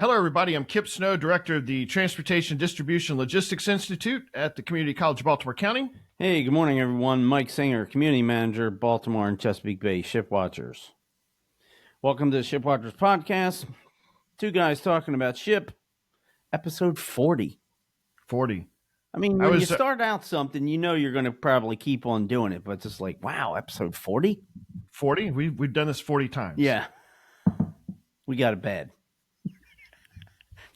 Hello, everybody. I'm Kipp Snow, Director of the Transportation Distribution Logistics Institute at the Community College of Baltimore County. Hey, good morning, everyone. Mike Singer, Community Manager, Baltimore and Chesapeake Bay Shipwatchers. Welcome to the Shipwatchers Podcast. Two guys talking about ship, episode 40. 40. I mean, when you start out something, you know you're going to probably keep on doing it, but it's just like, wow, episode 40? 40? We've done this 40 times. Yeah. We got it bad.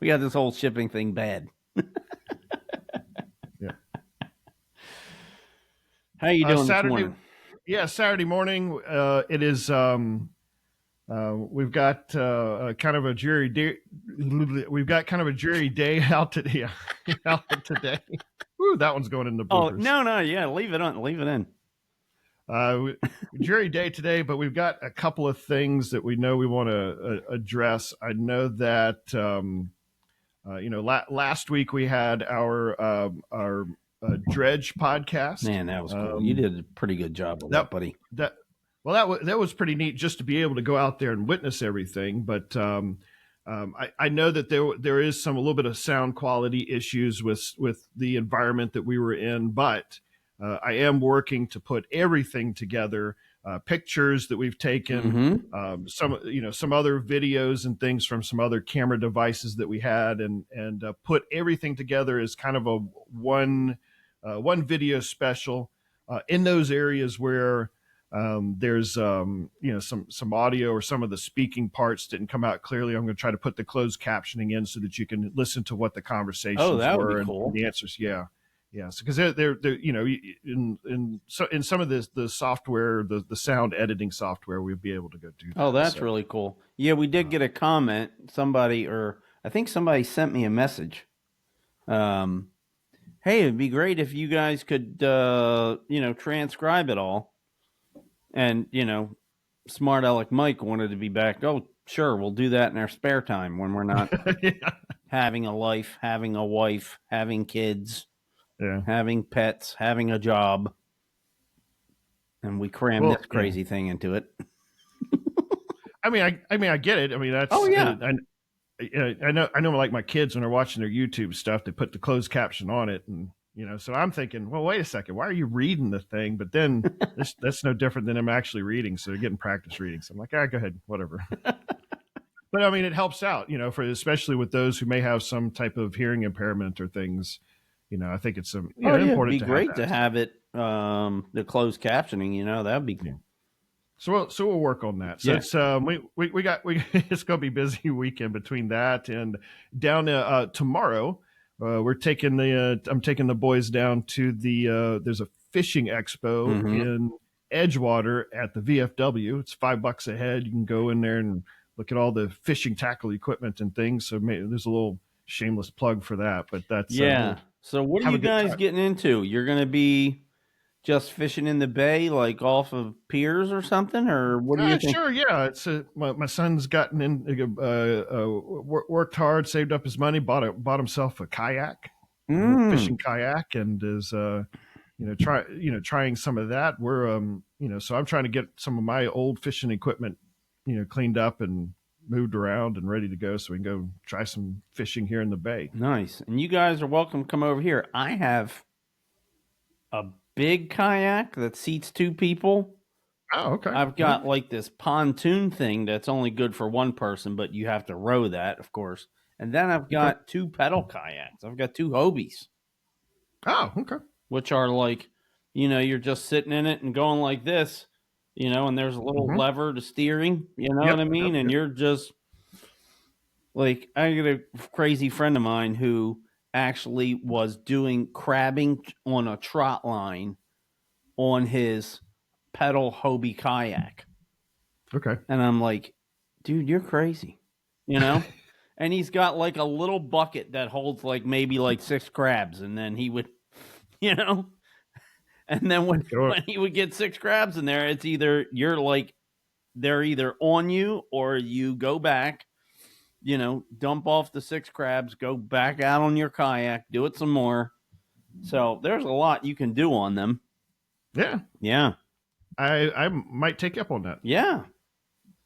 We got this whole shipping thing bad. Yeah. How you doing Saturday, this morning? Yeah, Saturday morning. It is. We've got kind of a dreary day. We've got kind of a dreary day out today. Ooh, that one's going in the bloopers. Oh no, yeah, leave it in. Dreary day today, but we've got a couple of things that we know we want to address. I know that last week we had our dredge podcast. Man, that was cool. You did a pretty good job with that, buddy. That was pretty neat just to be able to go out there and witness everything. But I know that there is a little bit of sound quality issues with the environment that we were in, but I am working to put everything together. Pictures that we've taken, some other videos and things from some other camera devices that we had, and put everything together as kind of a one video special in those areas where there's some audio or some of the speaking parts didn't come out clearly. I'm going to try to put the closed captioning in so that you can listen to what the conversations were and the answers. Yeah. Yes, because they're in some of the software, the sound editing software, we'll be able to go do that. Oh, that's really cool. Yeah, we did get a comment. I think somebody sent me a message. Hey, it'd be great if you guys could, transcribe it all. And, smart aleck Mike wanted to be back. Oh, sure, we'll do that in our spare time when we're not having a life, having a wife, having kids. Yeah. Having pets, having a job, and we cram this crazy thing into it. I mean, I get it. I mean, that's. Oh yeah. I know. Like my kids when they're watching their YouTube stuff, they put the closed caption on it, and so I'm thinking, well, wait a second, why are you reading the thing? But then that's no different than them actually reading, so they're getting practice reading. So I'm like, go ahead, whatever. But I mean, it helps out, especially with those who may have some type of hearing impairment or things. I think it's important. It'd be great to have it, the closed captioning. That'd be cool. So we'll work on that. So it's it's going to be a busy weekend between that and down tomorrow. I'm taking the boys down to there's a fishing expo in Edgewater at the VFW. It's $5 a head. You can go in there and look at all the fishing tackle equipment and things. So there's a little shameless plug for that, but that's So what are you guys getting into? You're going to be just fishing in the bay, like off of piers or something, or what do you think? Sure, yeah. It's my son's gotten in, worked hard, saved up his money, bought himself a kayak, fishing kayak, and is trying some of that. We're so I'm trying to get some of my old fishing equipment, cleaned up and moved around and ready to go so we can go try some fishing here in the bay. Nice. And you guys are welcome to come over here. I have a big kayak that seats 2 people. Oh, okay. I've got like this pontoon thing that's only good for 1 person, but you have to row that, of course. And then I've got 2 pedal kayaks. I've got 2 Hobies. Oh, okay. Which are like, you're just sitting in it and going like this. And there's a little lever to steering, what I mean? And you're just like, I got a crazy friend of mine who actually was doing crabbing on a trot line on his pedal Hobie kayak. Okay. And I'm like, dude, you're crazy, And he's got like a little bucket that holds like maybe like 6 crabs. And then he would, And then when he would get 6 crabs in there, it's either they're either on you or you go back, dump off the 6 crabs, go back out on your kayak, do it some more. So there's a lot you can do on them. Yeah. Yeah. I might take you up on that. Yeah.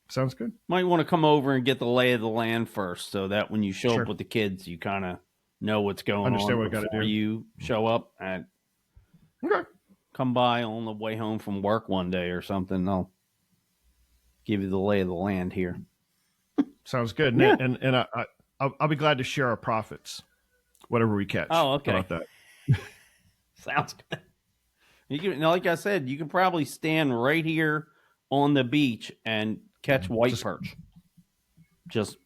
Sounds good. Might want to come over and get the lay of the land first, so that when you show Sure. up with the kids, you kind of know what's going Understand on what I gotta before do. you show up. And Okay. come by on the way home from work one day or something. I'll give you the lay of the land here. Sounds good. Yeah. And I'll be glad to share our profits, whatever we catch. Oh, okay. How about that? Sounds good. You can, like I said, you can probably stand right here on the beach and catch white perch. Just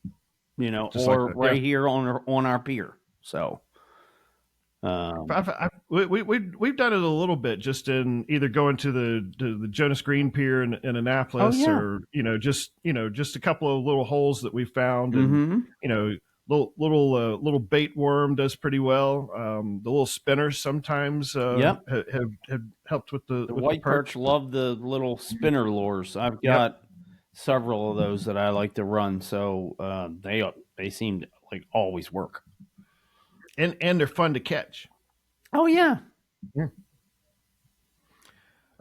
or like right here on our pier. So, we've done it a little bit, just in either going to the Jonas Green Pier in Annapolis, or just a couple of little holes that we found, and little bait worm does pretty well. The little spinners sometimes have helped with the white perch. Love the little spinner lures. I've got several of those that I like to run, so they seem to like always work, and they're fun to catch. Oh yeah.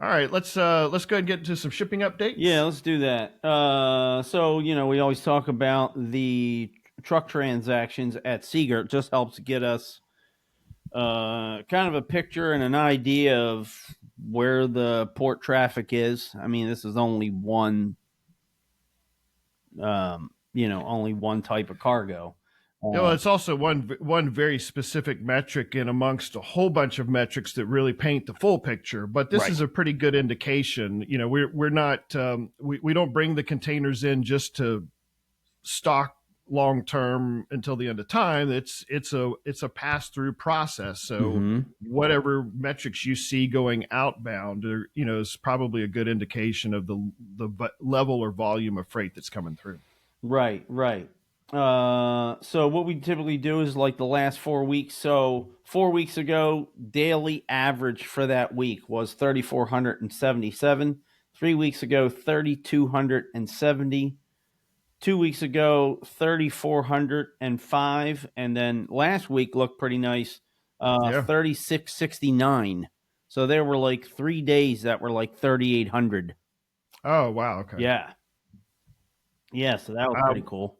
All right, let's go ahead and get into some shipping updates. Yeah, let's do that. So we always talk about the truck transactions at Seeger. It just helps get us kind of a picture and an idea of where the port traffic is. I mean, this is only one, only one type of cargo. It's also one very specific metric in amongst a whole bunch of metrics that really paint the full picture. But this is a pretty good indication. We're not we don't bring the containers in just to stock long term until the end of time. It's a pass through process. So whatever metrics you see going outbound, is probably a good indication of the level or volume of freight that's coming through. Right. So what we typically do is like the last 4 weeks. So 4 weeks ago, daily average for that week was 3,477. 3 weeks ago, 3,270. 2 weeks ago, 3,405. And then last week looked pretty nice, 3,669. So there were like 3 days that were like 3,800. Oh, wow. Okay. Yeah. Yeah, so that was pretty cool.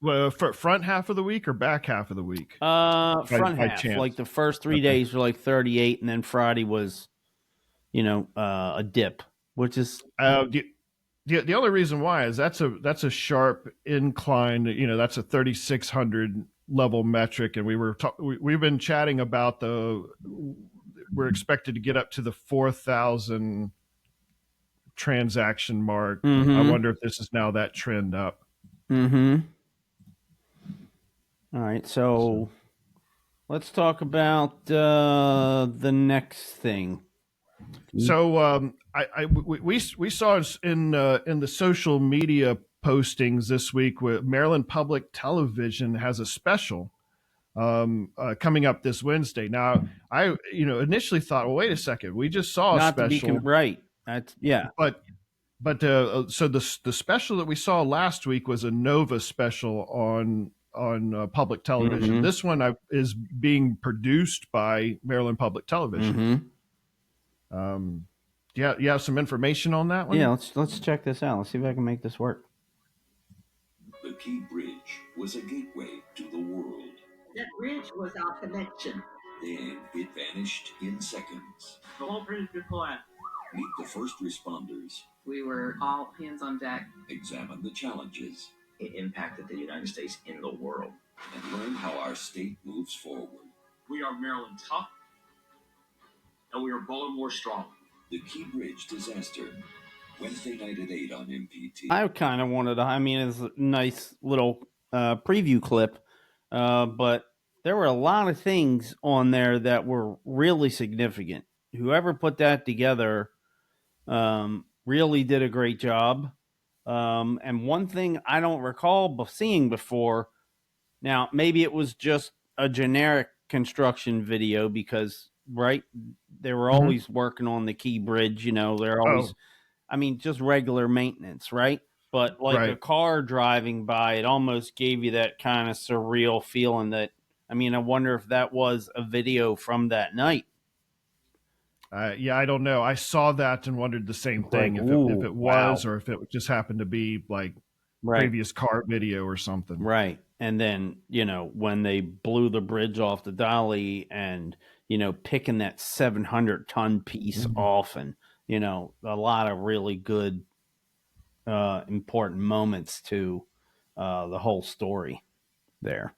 Well, front half of the week or back half of the week? Front half. Chance. Like the first 3 days were like 38, and then Friday was, a dip, which is the only reason why is that's a sharp incline. That's a 3,600 level metric, and we've been chatting about we're expected to get up to the 4,000 transaction mark. I wonder if this is now that trend up. All right, so let's talk about the next thing. So we saw in the social media postings this week where Maryland Public Television has a special coming up this Wednesday. Now, I initially thought, well, wait a second, we just saw a special, right? That's But so the special that we saw last week was a Nova special on public television. This one is being produced by Maryland Public Television. You have some information on that one? Yeah, let's check this out. Let's see if I can make this work. The Key Bridge was a gateway to the world. That bridge was our connection. Then it vanished in seconds. The whole bridge was quiet. Meet the first responders. We were all hands on deck. Examine the challenges. It impacted the United States in the world. And learn how our state moves forward. We are Maryland tough, and we are Baltimore strong. The Key Bridge disaster. Wednesday night at 8 on MPT. I kind of wanted to, it's a nice little preview clip, but there were a lot of things on there that were really significant. Whoever put that together really did a great job. And one thing I don't recall seeing before, now maybe it was just a generic construction video because, right, they were always working on the Key Bridge, they're always, just regular maintenance, right? But like a car driving by, it almost gave you that kind of surreal feeling that, I wonder if that was a video from that night. I don't know. I saw that and wondered the same thing. If it was, or if it just happened to be like previous car video or something. Right. And then, when they blew the bridge off the dolly and, picking that 700-ton piece off and, a lot of really good, important moments to the whole story there.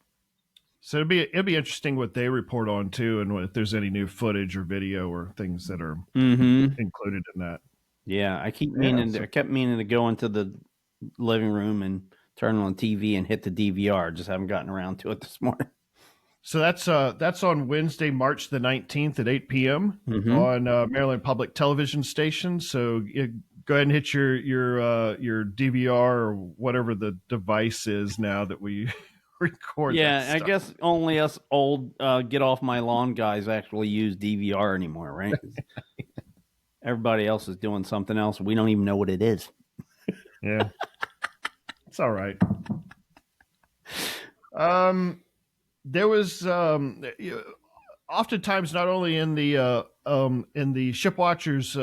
So it'd be interesting what they report on too, and if there's any new footage or video or things that are included in that. Yeah, I kept meaning to go into the living room and turn on TV and hit the DVR. Just haven't gotten around to it this morning. So that's on Wednesday, March the 19th at 8 p.m. On Maryland Public Television station. So go ahead and hit your DVR or whatever the device is now that we record. Yeah, I guess only us old get off my lawn guys actually use DVR anymore, right? Everybody else is doing something else. We don't even know what it is. Yeah, it's all right. There was oftentimes not only in the Shipwatchers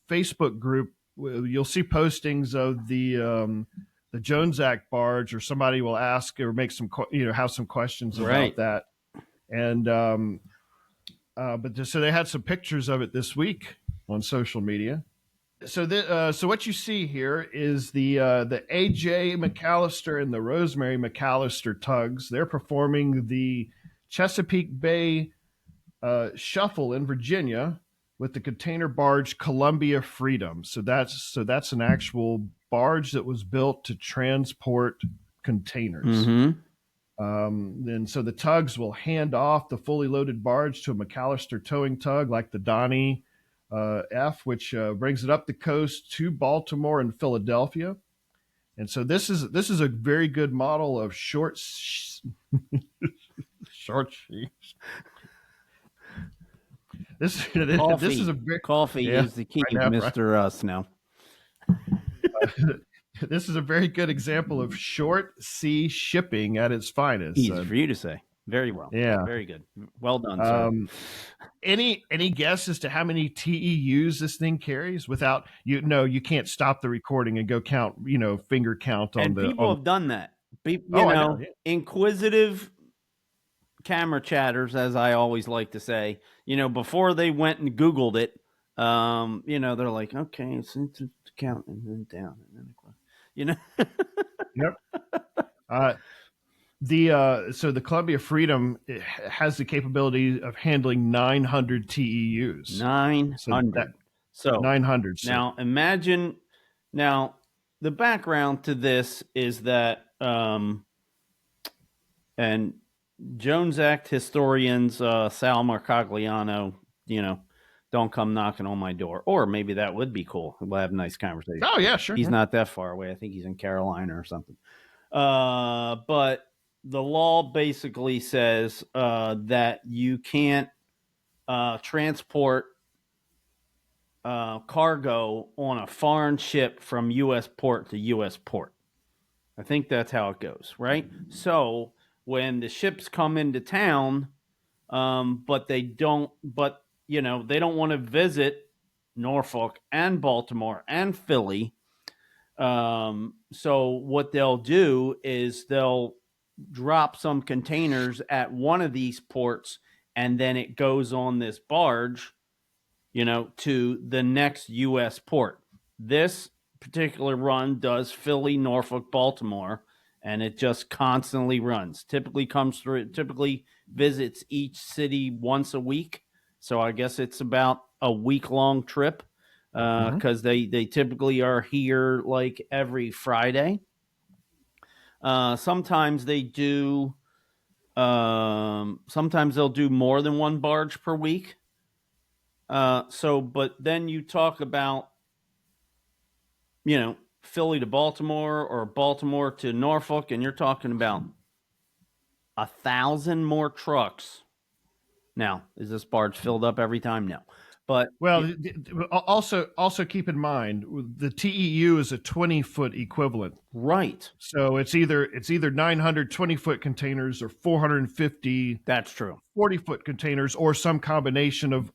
Facebook group, you'll see postings of the Jones Act barge, or somebody will ask or make some have some questions about that, and so they had some pictures of it this week on social media. So what you see here is the AJ McAlister and the Rosemary McAlister tugs. They're performing the Chesapeake Bay Shuffle in Virginia with the container barge Columbia Freedom. So that's an actual barge that was built to transport containers. And so the tugs will hand off the fully loaded barge to a McAlister towing tug like the Donnie F, which brings it up the coast to Baltimore and Philadelphia. And so this is a very good model of short sheets. This is a very coffee is the key, Mr. Us now. This is a very good example of short sea shipping at its finest. Easy for you to say. Very well. Yeah. Very good. Well done, sir. Any guess as to how many TEUs this thing carries without you can't stop the recording and go count, finger count on the. People have done that. People, inquisitive camera chatters, as I always like to say, before they went and Googled it, they're like, okay, it's into count and then down and then across, Yep. So the Columbia Freedom has the capability of handling 900 TEUs. 900. So 900. So. Now imagine. Now the background to this is that, and Jones Act historians, Sal Marcagliano, don't come knocking on my door. Or maybe that would be cool. We'll have a nice conversation. Oh yeah, sure. He's not that far away. I think he's in Carolina or something. But the law basically says that you can't transport cargo on a foreign ship from U.S. port to U.S. port. I think that's how it goes, right? So when the ships come into town, but they don't want to visit Norfolk and Baltimore and Philly. So what they'll do is they'll drop some containers at one of these ports, and then it goes on this barge, to the next U.S. port. This particular run does Philly, Norfolk, Baltimore, and it just constantly runs. Typically visits each city once a week. So I guess it's about a week-long trip. Because they typically are here like every Friday. Sometimes they do. Sometimes they'll do more than one barge per week. But then you talk about, Philly to Baltimore or Baltimore to Norfolk, and you're talking about 1,000 more trucks. Now, is this barge filled up every time? No. But also keep in mind the TEU is a 20-foot equivalent, right? So it's either 900 20-foot containers or 450. That's true. 40-foot containers or some combination of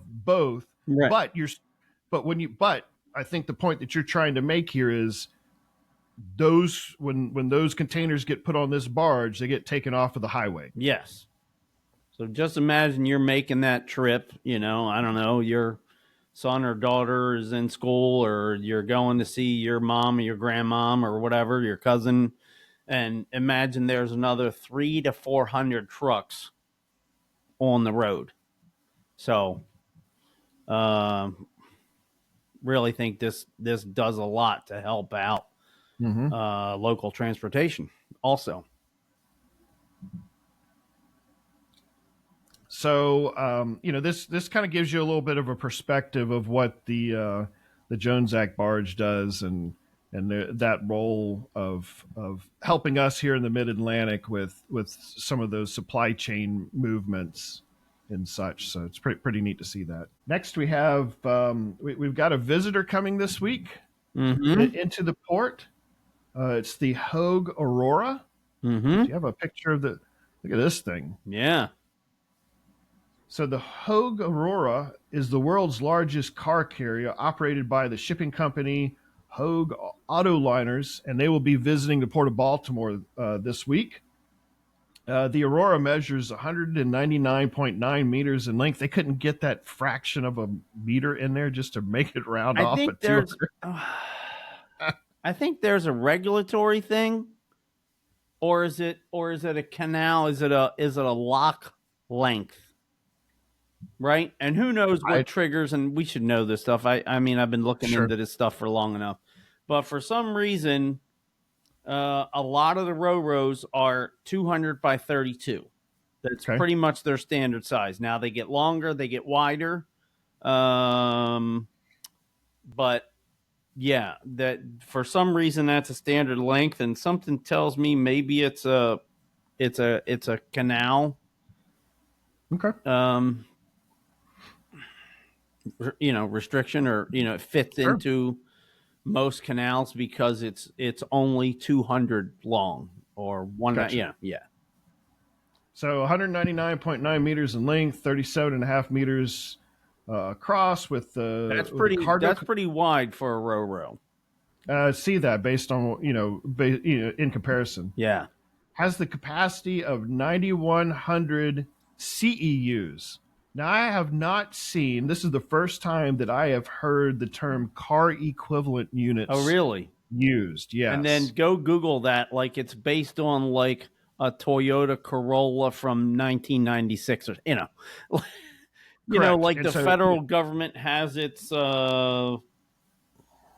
both. Right. But I think the point that you're trying to make here is those when those containers get put on this barge, they get taken off of the highway. Yes. So just imagine you're making that trip, I don't know, your son or daughter is in school, or you're going to see your mom or your grandmom or whatever, your cousin, and imagine there's another 300 to 400 trucks on the road. So, really think this does a lot to help out local transportation also. So, this kind of gives you a little bit of a perspective of what the Jones Act barge does, and that role of helping us here in the Mid Atlantic with some of those supply chain movements and such. So it's pretty neat to see that. Next, we have we've got a visitor coming this week into the port. It's the Hoegh Aurora. Do you have a picture of the? Look at this thing. Yeah. So the Hoegh Aurora is the world's largest car carrier operated by the shipping company Hoegh Autoliners, and they will be visiting the Port of Baltimore this week. The Aurora measures 199.9 meters in length. They couldn't get that fraction of a meter in there just to make it round off. I think there's a regulatory thing, or is it a canal? Is it a lock length? Right. And who knows what triggers, and we should know this stuff. I mean, I've been looking into this stuff for long enough, but for some reason, a lot of the Ro-Ros are 200 by 32. That's pretty much their standard size. Now they get longer, they get wider. But yeah, that for some reason that's a standard length, and something tells me maybe it's a canal. Okay. Restriction, or it fits into most canals because it's only 200 long, or one. Gotcha. Yeah. So 199.9 meters in length, 37.5 meters across. With that's pretty. That's pretty wide for a Ro-Ro. See that based on in comparison. Yeah, has the capacity of 9,100 CEUs. Now, I have not seen, this is the first time that I have heard the term car equivalent units. Oh, really? Used, yes. And then go Google that, like it's based on like a Toyota Corolla from 1996, or like the federal government has its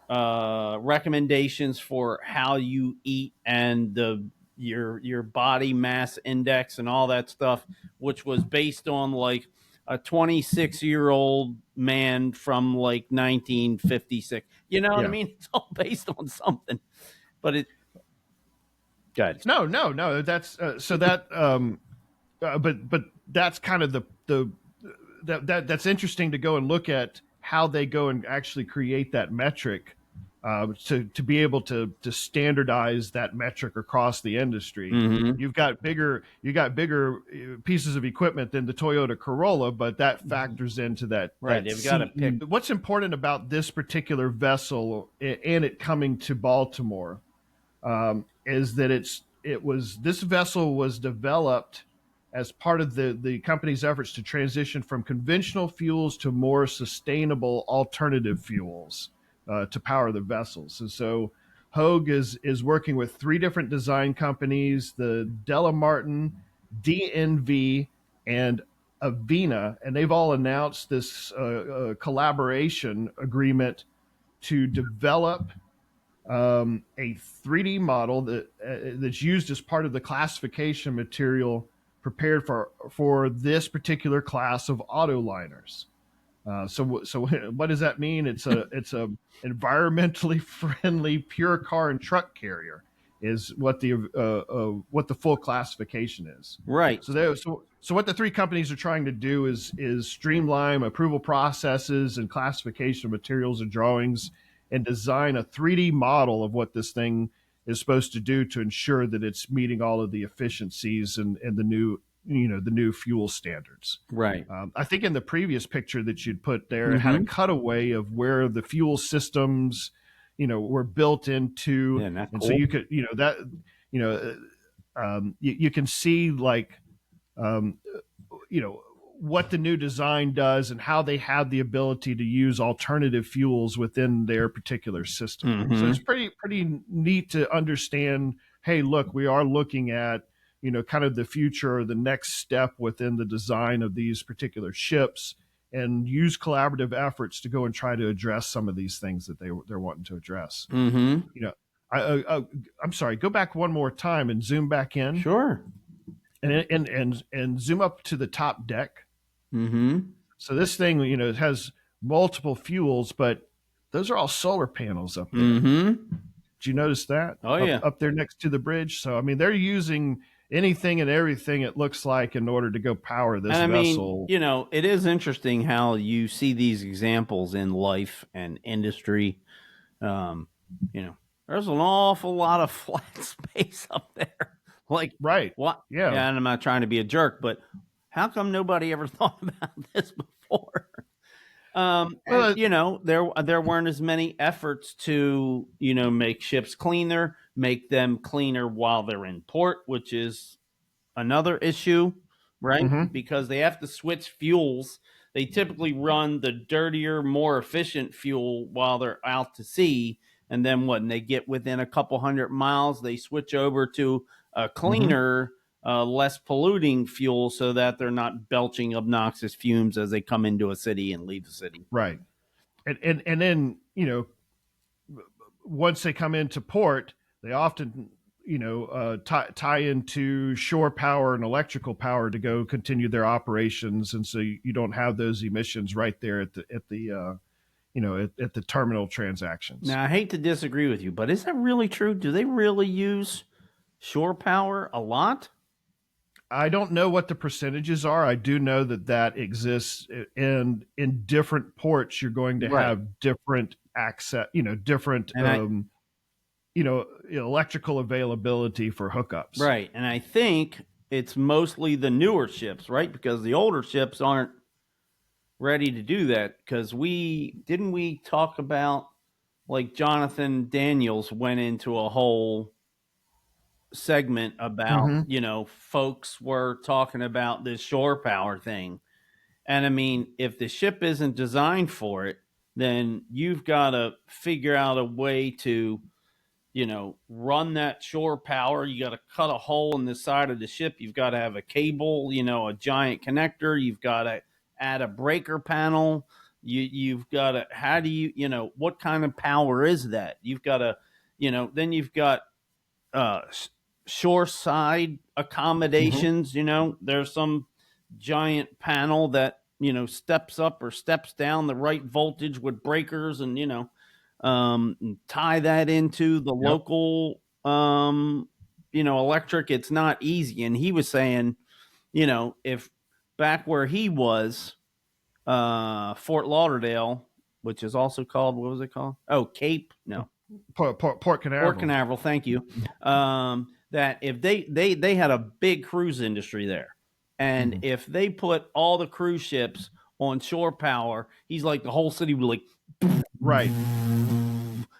recommendations for how you eat and your body mass index and all that stuff, which was based on like a 26-year-old man from like 1956. You know what I mean? It's all based on something, but it. Good. No. That's so that. But that's kind of that's interesting to go and look at how they go and actually create that metric. To be able to standardize that metric across the industry. You've got bigger pieces of equipment than the Toyota Corolla, but that factors into that. Right, they've got to pick. What's important about this particular vessel and it coming to Baltimore is that this vessel was developed as part of the company's efforts to transition from conventional fuels to more sustainable alternative fuels. To power the vessels. And so Hoegh is working with 3 different design companies, the Della Martin, DNV, and Avena, and they've all announced this collaboration agreement to develop a 3D model that's used as part of the classification material prepared for this particular class of autoliners. So what does that mean? It's a environmentally friendly pure car and truck carrier is what the full classification is. Right. So what the 3 companies are trying to do is streamline approval processes and classification of materials and drawings, and design a 3D model of what this thing is supposed to do to ensure that it's meeting all of the efficiencies and the new fuel standards. Right. I think in the previous picture that you'd put there, it had a cutaway of where the fuel systems, were built into, Yeah, that's and cool. so you could, that, you can see like, um, what the new design does and how they have the ability to use alternative fuels within their particular system. So it's pretty neat to understand, hey, look, we are looking at, kind of the future or the next step within the design of these particular ships, and use collaborative efforts to go and try to address some of these things that they're wanting to address. Mm-hmm. I'm sorry, go back one more time and zoom back in. Sure. And zoom up to the top deck. Mm-hmm. So this thing, it has multiple fuels, but those are all solar panels up there. Mm-hmm. Did you notice that? Oh, yeah. Up there next to the bridge. So, I mean, they're using anything and everything, it looks like, in order to go power this vessel. It is interesting how you see these examples in life and industry. There's an awful lot of flat space up there. Like, right. What? Yeah. And I'm not trying to be a jerk, but how come nobody ever thought about this before? There weren't as many efforts to, make ships cleaner, make them cleaner while they're in port, which is another issue, right? Mm-hmm. Because they have to switch fuels. They typically run the dirtier, more efficient fuel while they're out to sea. And then when they get within a couple 100 miles, they switch over to a cleaner, less polluting fuel, so that they're not belching obnoxious fumes as they come into a city and leave the city. Right. And then, once they come into port, they often, tie into shore power and electrical power to go continue their operations. And so you don't have those emissions right there at the terminal transactions. Now, I hate to disagree with you, but is that really true? Do they really use shore power a lot? I don't know what the percentages are. I do know that exists, and in different ports, you're going to have different access, different, electrical availability for hookups. Right. And I think it's mostly the newer ships, right? Because the older ships aren't ready to do that. Because we talk about, like, Jonathan Daniels went into a whole segment about, folks were talking about this shore power thing. And I mean, if the ship isn't designed for it, then you've got to figure out a way to, run that shore power. You got to cut a hole in the side of the ship. You've got to have a cable, a giant connector. You've got to add a breaker panel. You've got to, how do you, what kind of power is that? You've got to, then you've got, shore side accommodations. There's some giant panel that steps up or steps down the right voltage with breakers, and tie that into the local electric. It's not easy. And he was saying, if back where he was, Fort Lauderdale, which is also called, what was it called? Oh, Cape. No, Port Canaveral. Port Canaveral. Thank you. That if they had a big cruise industry there, and if they put all the cruise ships on shore power, he's like, the whole city would like, right.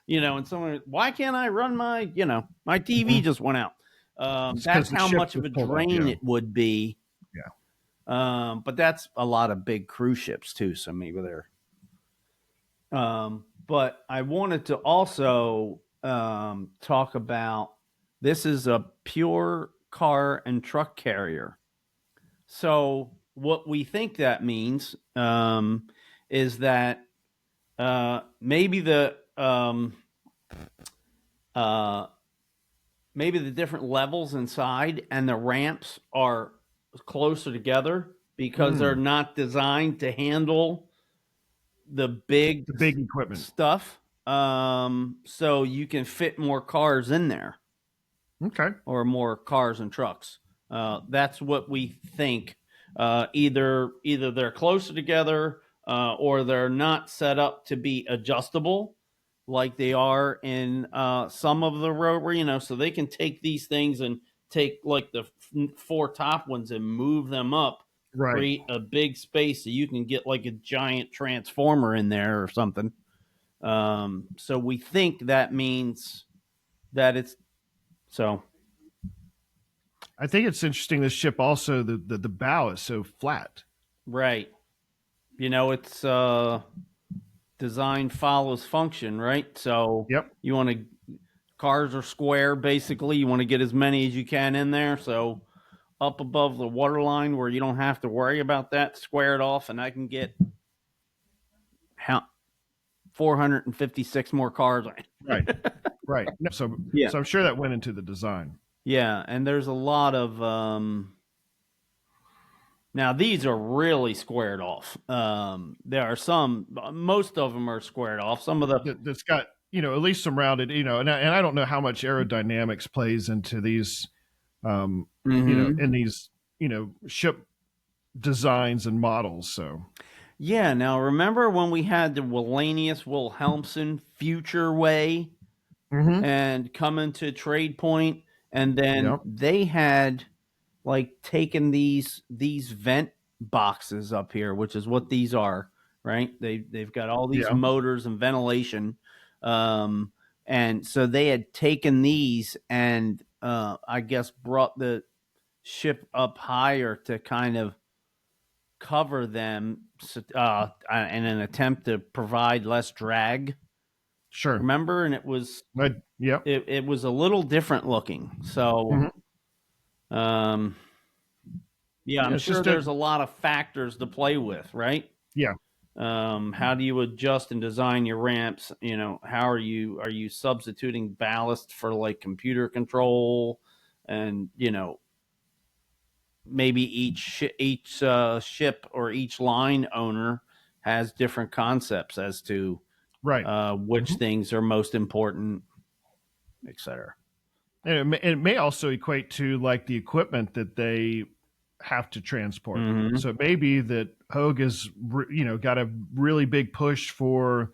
And someone, why can't I run my, my TV just went out. That's how much of a drain it would be. Yeah. But that's a lot of big cruise ships too. So maybe they're, but I wanted to also talk about, this is a pure car and truck carrier. So what we think that means is that maybe the different levels inside and the ramps are closer together because they're not designed to handle the big equipment stuff. So you can fit more cars in there. Okay. Or more cars and trucks. That's what we think. Either they're closer together or they're not set up to be adjustable like they are in some of the road, so they can take these things and take like the four top ones and move them up, create a big space so you can get like a giant transformer in there or something. So we think that means that it's so. I think it's interesting. This ship also the bow is so flat. Right. It's design follows function, right? So Yep. you want to cars are square basically. You want to get as many as you can in there. So up above the water line where you don't have to worry about that, square it off, and I can get 456 more cars. Right. Right. No, so I'm sure that went into the design. Yeah, and there's a lot of now these are really squared off. There are most of them are squared off. Some of that's got at least some rounded, and I don't know how much aerodynamics plays into these, in these ship designs and models. So yeah, now remember when we had the Wallenius Wilhelmsen Future Way and coming to Trade Point, and then they had taken these vent boxes up here, which is what these are, right? They've got all these motors and ventilation, and so they had taken these and I guess brought the ship up higher to kind of cover them in an attempt to provide less drag. Sure. Remember? And it was it was a little different looking. So I'm sure there's a lot of factors to play with, right? Yeah. How do you adjust and design your ramps? How are you substituting ballast for computer control, and maybe each ship or each line owner has different concepts as to which things are most important, etc. And it may also equate to the equipment that they have to transport. So it may be that Hoegh has got a really big push for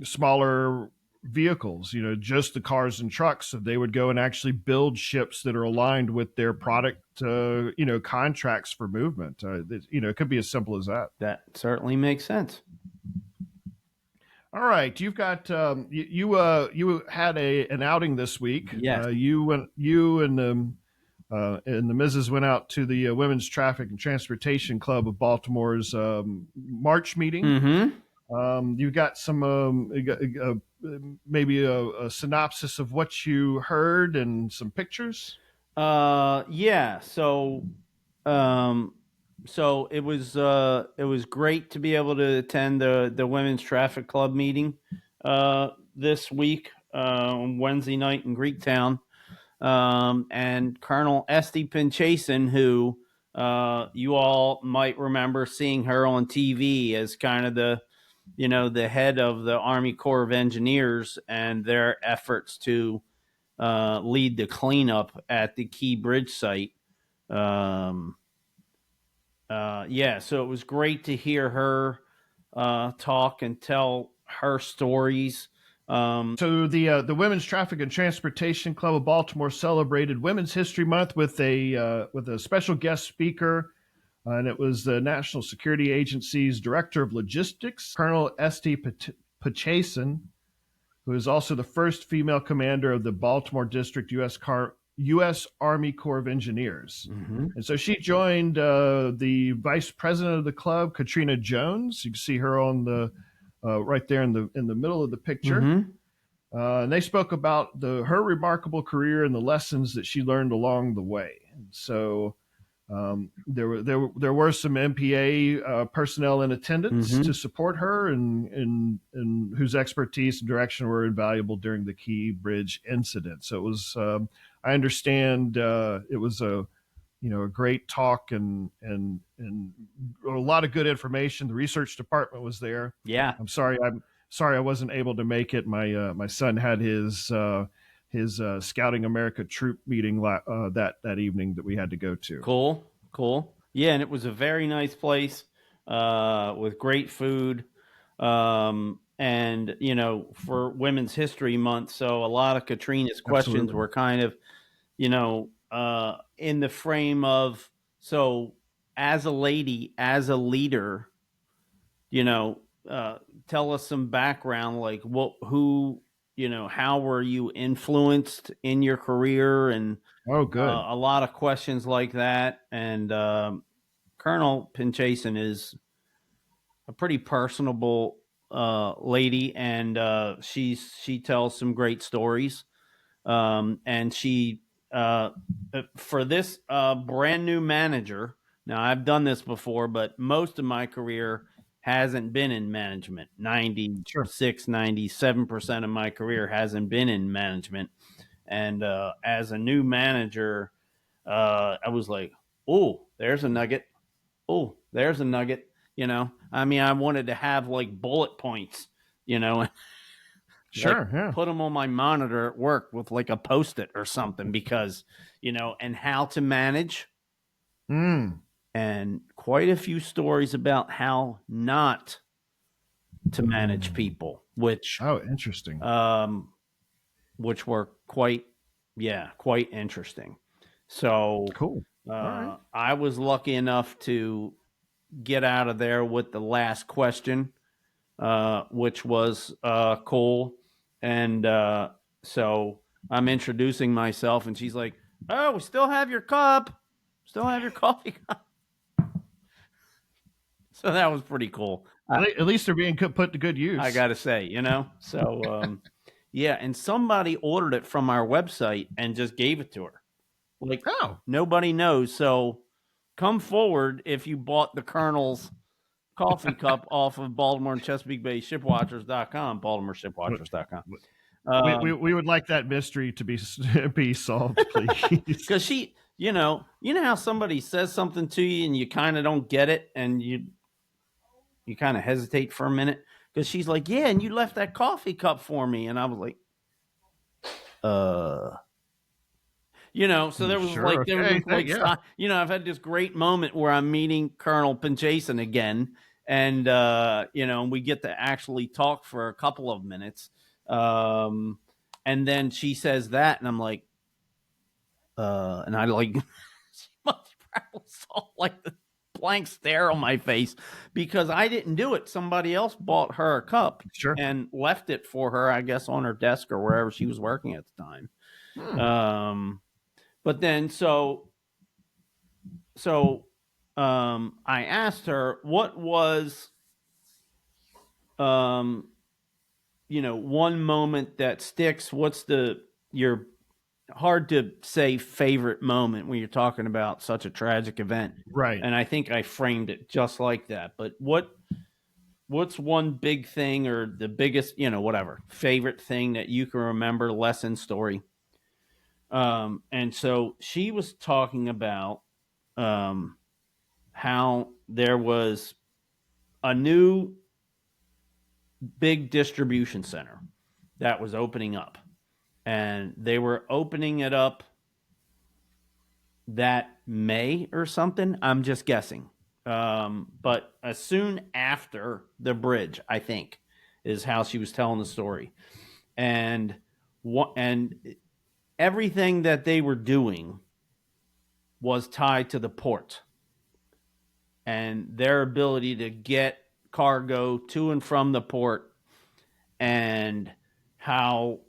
smaller vehicles, just the cars and trucks. So they would go and actually build ships that are aligned with their product contracts for movement. It could be as simple as that. That certainly makes sense. All right, you've got you had an outing this week. Yes. You and the Mrs. went out to the Women's Traffic and Transportation Club of Baltimore's March meeting. You got some maybe a synopsis of what you heard and some pictures. Yeah. So it was great to be able to attend the Women's Traffic Club meeting this week on Wednesday night in Greektown. And Colonel Estee Pinchasin, who you all might remember seeing her on TV as kind of the head of the Army Corps of Engineers and their efforts to lead the cleanup at the Key Bridge site. So it was great to hear her talk and tell her stories. So the Women's Traffic and Transportation Club of Baltimore celebrated Women's History Month with a special guest speaker, and it was the National Security Agency's Director of Logistics, Colonel Estee Pinchasin, who is also the first female commander of the Baltimore District U.S. Army Corps of Engineers. And so she joined the vice president of the club, Katrina Jones. You can see her on the right there in the middle of the picture. And they spoke about her remarkable career and the lessons that she learned along the way. And so there were some MPA personnel in attendance to support her and whose expertise and direction were invaluable during the Key Bridge incident. So it was, I understand, it was a great talk and a lot of good information. The research department was there. Yeah. I'm sorry I wasn't able to make it. My son had his Scouting America troop meeting that evening that we had to go to. Cool. Yeah, and it was a very nice place with great food, and for Women's History Month, so a lot of Katrina's questions were kind of in the frame of, so as a lady, as a leader, tell us some background, like how were you influenced in your career, and Oh, good. a lot of questions like that. And Colonel Pinchasin is a pretty personable lady, and she tells some great stories. And she for this brand new manager. Now, I've done this before, but most of my career hasn't been in management. 97% of my career hasn't been in management. And as a new manager, I was like, oh, there's a nugget. Oh, there's a nugget. I mean, I wanted to have like bullet points, Sure. like, Yeah. put them on my monitor at work with like a Post-it or something, because, and how to manage, and quite a few stories about how not to manage people, which Oh, interesting. which were quite interesting. So Cool. All right. I was lucky enough to get out of there with the last question, which was cool. And so I'm introducing myself, and she's like, "Oh, we still have your cup, still have your coffee cup." So that was pretty cool. At least they're being put to good use. I got to say, So yeah, and somebody ordered it from our website and just gave it to her. Like, Oh, nobody knows. So come forward if you bought the Colonel's coffee cup off of Baltimore and Chesapeake Bay Shipwatchers.com, BaltimoreShipwatchers.com. we would like that mystery to be solved, please. Because she, you know how somebody says something to you and you kind of don't get it, and you kind of hesitate for a minute, because she's like, "Yeah, and you left that coffee cup for me," and I was like, so there was Sure, like, okay, yeah. I've had this great moment where I'm meeting Colonel Pinchasin again, and we get to actually talk for a couple of minutes, and then she says that, and I'm like, and I like, she must probably saw like the blank stare on my face, because I didn't do it. Somebody else bought her a cup, Sure. and left it for her, I guess, on her desk or wherever she was working at the time. But then, so I asked her, what was, one moment that sticks? What's your hard to say favorite moment when you're talking about such a tragic event? Right. And I think I framed it just like that. But what's one big thing, or the biggest, whatever, favorite thing that you can remember, lesson, story? And so she was talking about how there was a new big distribution center that was opening up, and they were opening it up that May or something. I'm just guessing. But as soon after the bridge, I think, is how she was telling the story. And everything that they were doing was tied to the port and their ability to get cargo to and from the port, and how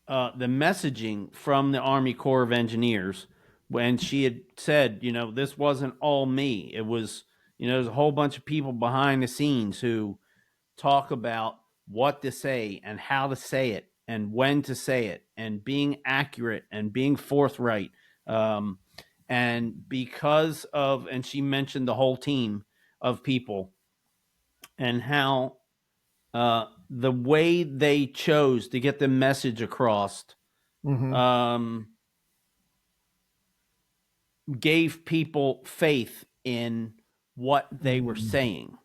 the messaging from the Army Corps of Engineers, when she had said, this wasn't all me. It was, there's a whole bunch of people behind the scenes who talk about what to say and how to say it and when to say it, and being accurate and being forthright. And because of, and she mentioned the whole team of people, and how the way they chose to get the message across gave people faith in what they were saying,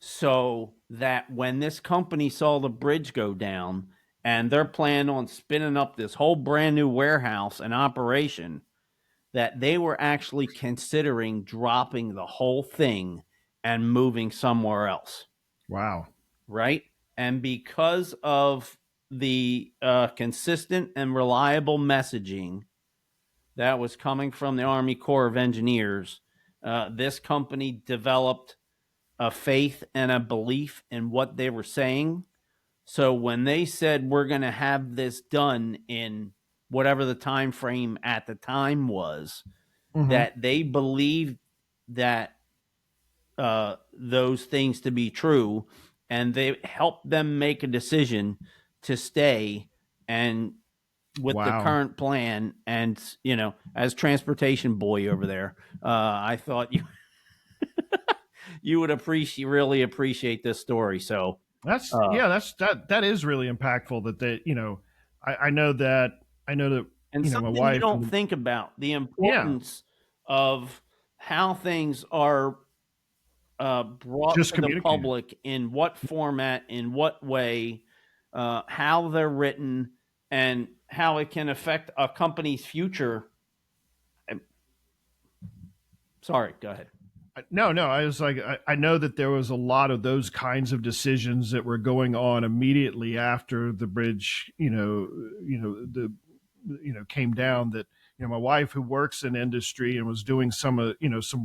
so that when this company saw the bridge go down and they're planning on spinning up this whole brand new warehouse and operation, that they were actually considering dropping the whole thing and moving somewhere else. Wow. Right? And because of the consistent and reliable messaging that was coming from the Army Corps of Engineers, this company developed a faith and a belief in what they were saying. So when they said we're going to have this done in whatever the time frame at the time was, that they believed that those things to be true, and they helped them make a decision to stay and with the Wow. current plan. And as transportation boy over there, I thought you would really appreciate this story. So that is really impactful. That I know that and my something wife you don't think about the importance of how things are brought Just to the communicated. public, in what format, in what way, how they're written, and how it can affect a company's future. Sorry, go ahead. No, I was like, I know that there was a lot of those kinds of decisions that were going on immediately after the bridge, came down. That my wife, who works in industry and was doing some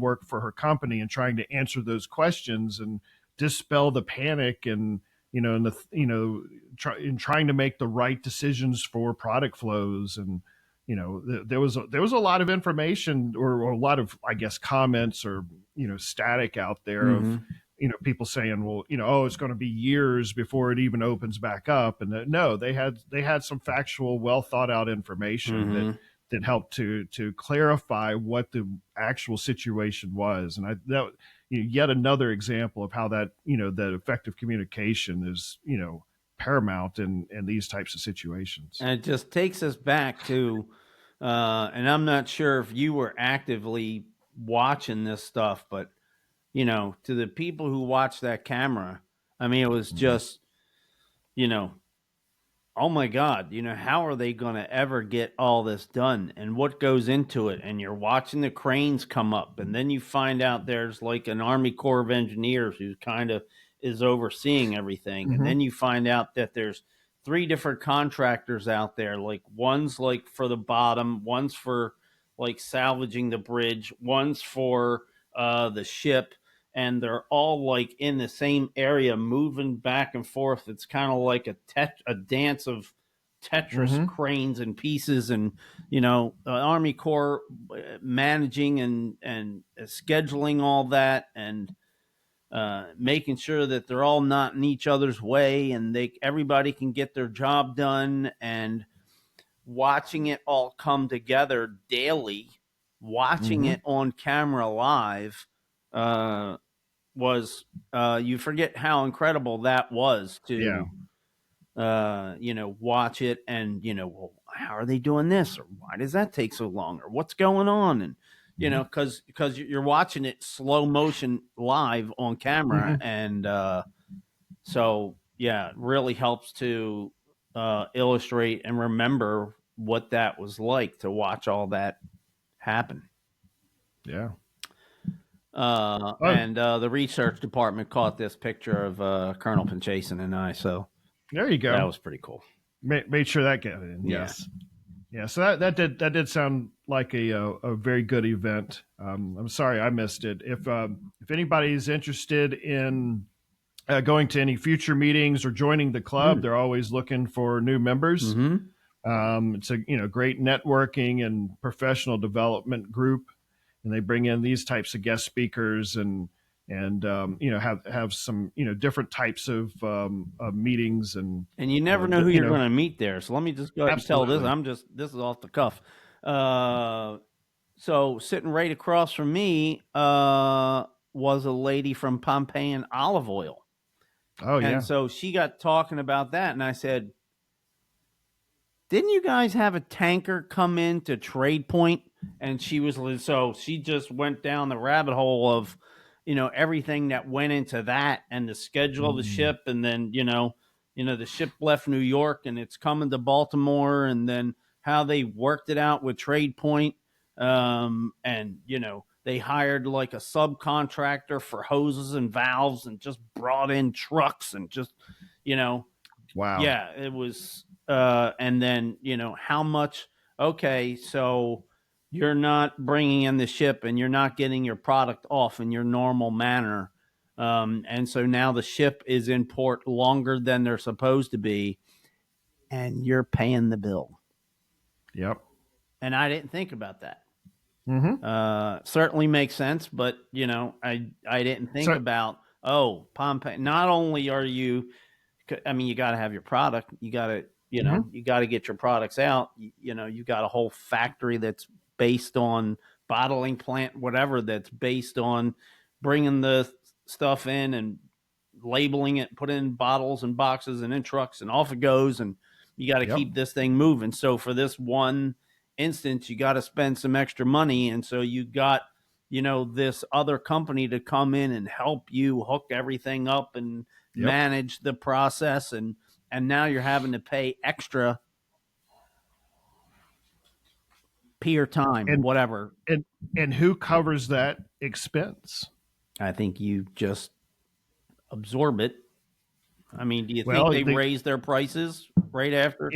work for her company and trying to answer those questions and dispel the panic and trying to make the right decisions for product flows. And there was a lot of information or a lot of, I guess, comments or static out there of people saying, well, oh, it's going to be years before it even opens back up. And no, they had some factual, well thought out information that helped to clarify what the actual situation was. And that yet another example of how that that effective communication is paramount in these types of situations. And it just takes us back to, and I'm not sure if you were actively watching this stuff, but to the people who watched that camera, I mean, it was just, oh my God, how are they going to ever get all this done and what goes into it? And you're watching the cranes come up, and then you find out there's like an Army Corps of Engineers who kind of is overseeing everything. And then you find out that there's 3 different contractors out there. Like one's like for the bottom, one's for like salvaging the bridge, one's for the ship. And they're all like in the same area, moving back and forth. It's kind of like a dance of Tetris cranes and pieces, and Army Corps managing and scheduling all that, and making sure that they're all not in each other's way, and everybody can get their job done, and watching it all come together daily, watching it on camera live. Was you forget how incredible that was to watch it, and well, how are they doing this, or why does that take so long, or what's going on? And because you're watching it slow motion live on camera. And so it really helps to illustrate and remember what that was like to watch all that happen. And the research department caught this picture of Colonel Pinchasin and I. So there you go. That was pretty cool. Made sure that got in. Yes. Yeah. So that did sound like a very good event. I'm sorry I missed it. If anybody's interested in going to any future meetings or joining the club, they're always looking for new members. It's a great networking and professional development group. And they bring in these types of guest speakers and have some different types of meetings, and you never know who you're going to meet there. So let me just go ahead and tell this. This is off the cuff. So sitting right across from me was a lady from Pompeian Olive Oil. Oh yeah. And so she got talking about that, and I said, "Didn't you guys have a tanker come in to Trade Point?" And she just went down the rabbit hole of, everything that went into that, and the schedule of the ship. And then, the ship left New York and it's coming to Baltimore, and then how they worked it out with Trade Point. And, they hired like a subcontractor for hoses and valves and just brought in trucks and just, wow. Yeah, it was, and then, how much, okay, so you're not bringing in the ship and you're not getting your product off in your normal manner. And so now the ship is in port longer than they're supposed to be, and you're paying the bill. Yep. And I didn't think about that. Mm-hmm. Certainly makes sense, but I didn't think about, Pompey. Not only are you, you got to have your product. You got to, you got to get your products out. You got a whole factory that's based on bottling plant, whatever, that's based on bringing the stuff in and labeling it, put it in bottles and boxes and in trucks, and off it goes. And you got to keep this thing moving. So for this one instance, you got to spend some extra money. And so you got, this other company to come in and help you hook everything up and manage the process. And now you're having to pay extra pier time, and whatever. And who covers that expense? I think you just absorb it. I mean, do you think they raised their prices right after?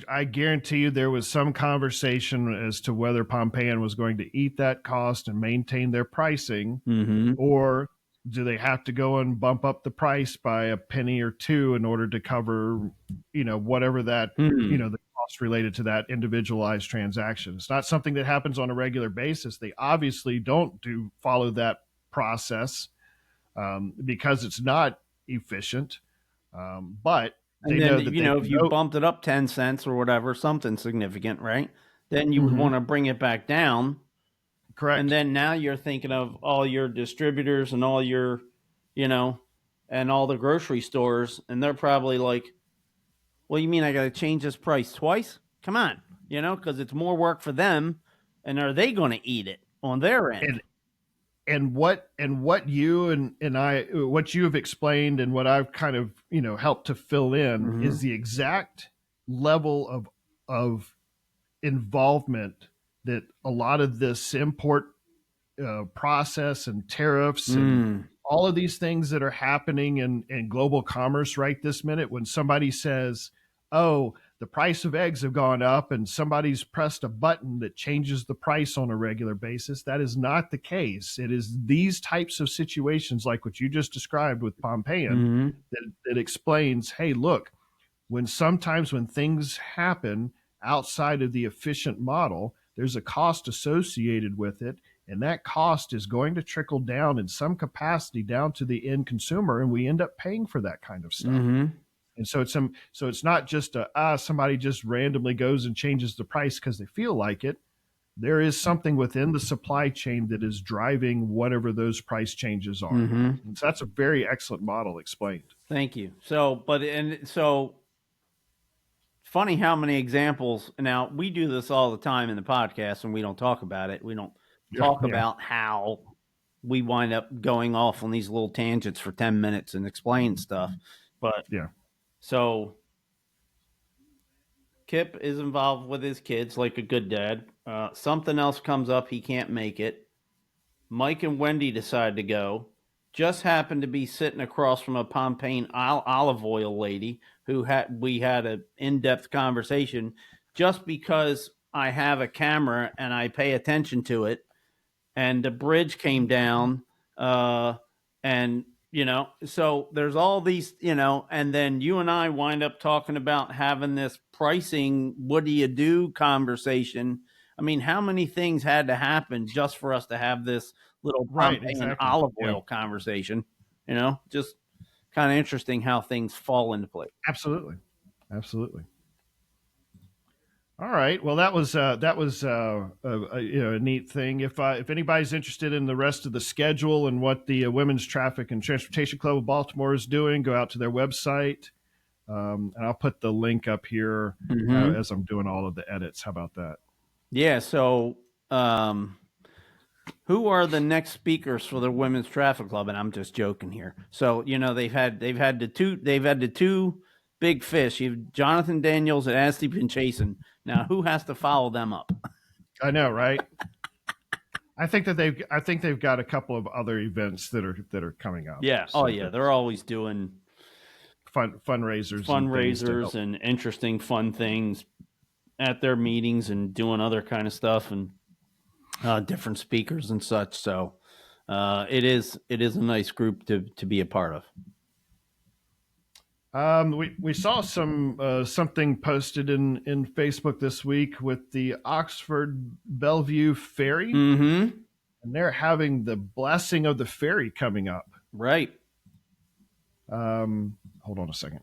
I guarantee you there was some conversation as to whether Pompeian was going to eat that cost and maintain their pricing, or do they have to go and bump up the price by a penny or two in order to cover, whatever that, the cost related to that individualized transaction. It's not something that happens on a regular basis. They obviously don't follow that process because it's not efficient. But they know that if you bumped it up 10 cents or whatever, something significant, right? Then you would want to bring it back down. Correct. And then now you're thinking of all your distributors and all your, and all the grocery stores. And they're probably like, well, you mean I got to change this price twice? Come on, because it's more work for them. And are they going to eat it on their end? And what you and I, what you have explained and what I've kind of, helped to fill in is the exact level of involvement that a lot of this import process and tariffs and all of these things that are happening in global commerce right this minute. When somebody says, oh, the price of eggs have gone up and somebody's pressed a button that changes the price on a regular basis, that is not the case. It is these types of situations like what you just described with Pompeian that explains, hey, look, sometimes when things happen outside of the efficient model, there's a cost associated with it, and that cost is going to trickle down in some capacity down to the end consumer, and we end up paying for that kind of stuff. And so it's not just somebody just randomly goes and changes the price because they feel like it. There is something within the supply chain that is driving whatever those price changes are. And so that's a very excellent model explained. Thank you. So funny how many examples. Now, we do this all the time in the podcast and we don't talk about it. We don't talk about how we wind up going off on these little tangents for 10 minutes and explain stuff. But so Kipp is involved with his kids like a good dad. Something else comes up. He can't make it. Mike and Wendy decide to go. Just happened to be sitting across from a Pompeian olive oil lady who we had an in-depth conversation just because I have a camera and I pay attention to it. And the bridge came down and so there's all these, and then you and I wind up talking about having this pricing, what do you do conversation. I mean, how many things had to happen just for us to have this little Pompeian olive oil conversation? Just kind of interesting how things fall into place. Absolutely. All right. Well, that was a neat thing. If anybody's interested in the rest of the schedule and what the Women's Traffic and Transportation Club of Baltimore is doing, go out to their website, and I'll put the link up here as I'm doing all of the edits. How about that? Yeah. So, who are the next speakers for the Women's Traffic Club? And I'm just joking here. So they've had the two big fish. You have Jonathan Daniels and Estee Pinchasin. Now, who has to follow them up? I know, right? I think they've got a couple of other events that are coming up. Yeah. So they're always doing fundraisers and interesting, fun things at their meetings and doing other kind of stuff and different speakers and such. So, it is a nice group to be a part of. We saw something posted in Facebook this week with the Oxford Bellevue ferry, Mm-hmm. and they're having the blessing of the ferry coming up. Right. Hold on a second.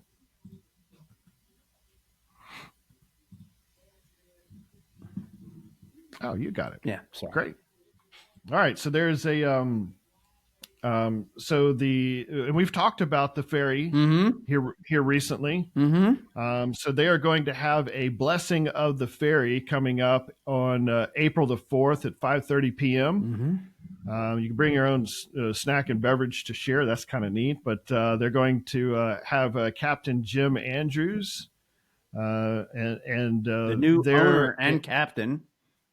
Oh, you got it. Yeah. Sorry. Great. All right. So there's a and we've talked about the ferry Mm-hmm. here recently. Mm-hmm. So they are going to have a blessing of the ferry coming up on April the 4th at 5:30 p.m. Mm-hmm. You can bring your own snack and beverage to share. That's kind of neat. But they're going to have Captain Jim Andrews and The new owner and captain.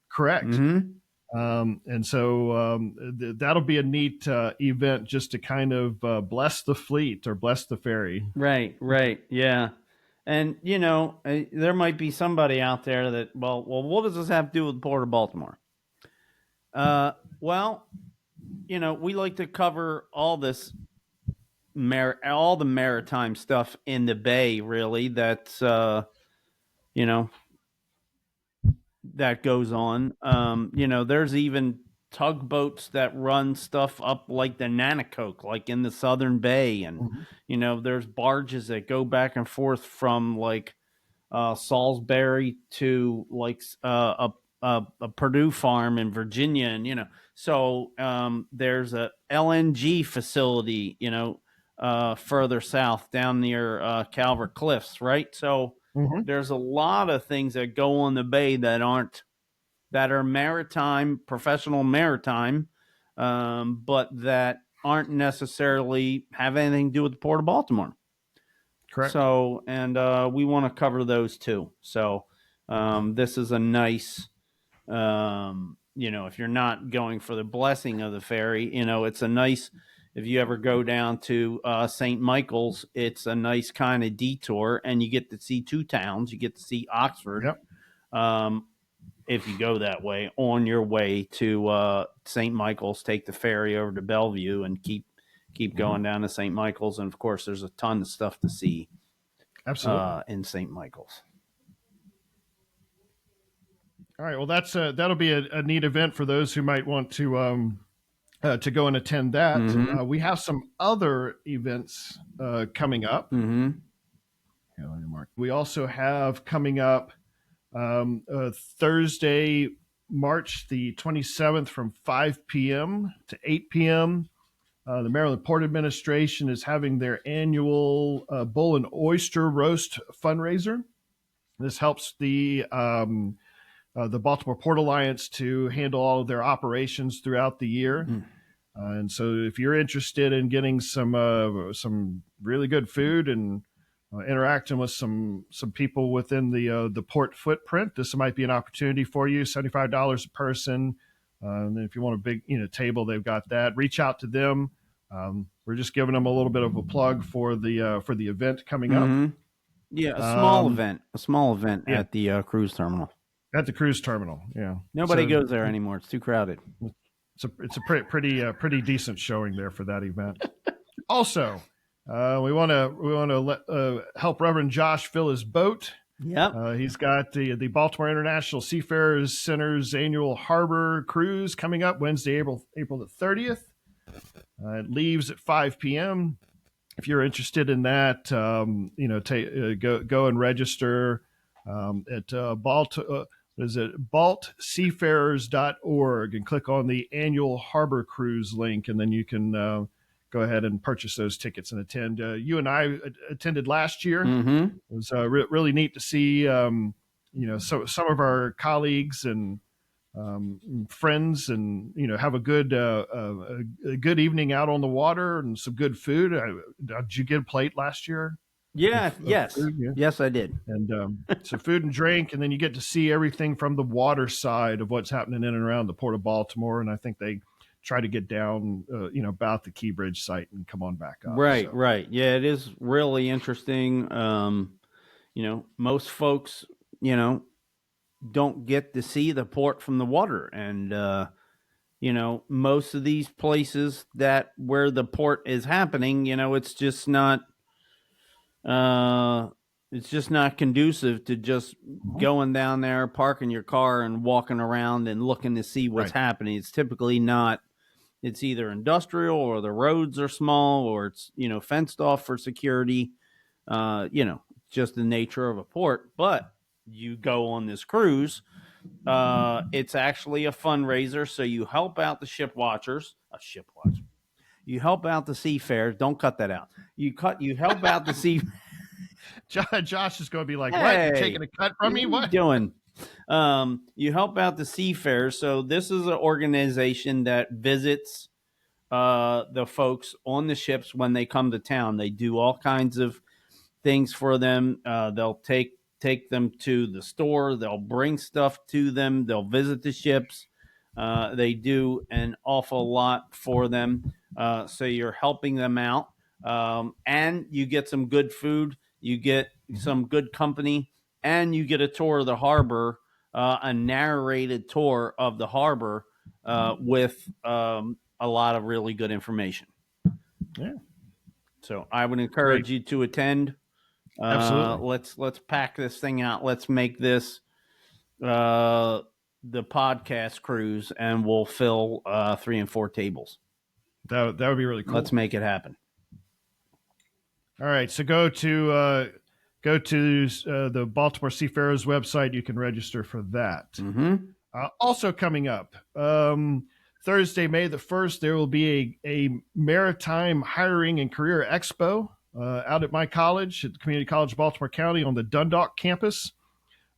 Correct. Mm-hmm. And so that'll be a neat event just to kind of bless the fleet or bless the ferry. Right. Yeah. And, there might be somebody out there that, well, what does this have to do with the Port of Baltimore? Well, we like to cover all this, all the maritime stuff in the Bay, really, that's, that goes on. There's even tugboats that run stuff up like the Nanacoke, like in the Southern Bay. And, there's barges that go back and forth from like Salisbury to like a Purdue farm in Virginia. And, so there's a LNG facility, further south down near Calvert Cliffs, right? So there's a lot of things that go on the Bay that are maritime, professional maritime, but that aren't necessarily have anything to do with the Port of Baltimore. Correct. So, and we want to cover those too. So this is a nice, if you're not going for the blessing of the ferry, it's a nice, if you ever go down to St. Michael's, it's a nice kind of detour, and you get to see two towns. You get to see Oxford. Yep. If you go that way, on your way to St. Michael's, take the ferry over to Bellevue and keep going down to St. Michael's. And of course, there's a ton of stuff to see. Absolutely. In St. Michael's. All right. Well, that'll be a neat event for those who might want to go and attend that. We have some other events coming up. Mm-hmm. Here, let me mark. We also have coming up Thursday, March the 27th from 5 p.m. to 8 p.m. The Maryland Port Administration is having their annual bull and oyster roast fundraiser. This helps the Baltimore Port Alliance to handle all of their operations throughout the year. And so if you're interested in getting some really good food and interacting with some people within the port footprint, this might be an opportunity for you. $75 a person. And if you want a big table, they've got that. Reach out to them. We're just giving them a little bit of a plug for the event coming up. Yeah, a small event yeah. at the cruise terminal. At the cruise terminal, yeah. Nobody goes there anymore. It's too crowded. It's a pretty decent showing there for that event. Also, we want to help Reverend Josh fill his boat. Yep. He's got the Baltimore International Seafarers Center's annual harbor cruise coming up Wednesday, April the 30th. It leaves at 5 p.m. If you're interested in that, go and register at baltseafarers.org and click on the annual harbor cruise link, and then you can go ahead and purchase those tickets and attend. You and I attended last year. It was really neat to see, some of our colleagues and friends, and have a good evening out on the water and some good food. Did you get a plate last year? Yes. Food? Yeah. Yes, I did. And so food and drink, and then you get to see everything from the water side of what's happening in and around the Port of Baltimore. And I think they try to get down, about the Key Bridge site and come on back up. Right, so. right. Yeah, it is really interesting. Most folks, don't get to see the port from the water. And, most of these places where the port is happening, it's just not conducive to just going down there, parking your car and walking around and looking to see what's happening. It's typically not. It's either industrial, or the roads are small, or it's, fenced off for security. Just the nature of a port. But you go on this cruise, it's actually a fundraiser. So you help out the you help out the seafarers. Don't cut that out. You help out the sea. Josh is going to be like, Hey, what? You're taking a cut from me? What? Doing? You help out the seafarers. So this is an organization that visits the folks on the ships when they come to town. They do all kinds of things for them. They'll take them to the store. They'll bring stuff to them. They'll visit the ships. They do an awful lot for them. So you're helping them out. And you get some good food. You get some good company. And you get a tour of the harbor, a narrated tour of the harbor with a lot of really good information. Yeah. So I would encourage you to attend. Absolutely. Let's pack this thing out. Let's make this the podcast cruise, and we'll fill 3 and 4 tables. That would be really cool. Let's make it happen. All right. So go to the Baltimore Seafarers website. You can register for that. Mm-hmm. Also coming up, Thursday, May the 1st, there will be a maritime hiring and career expo out at my college, at the Community College of Baltimore County on the Dundalk campus.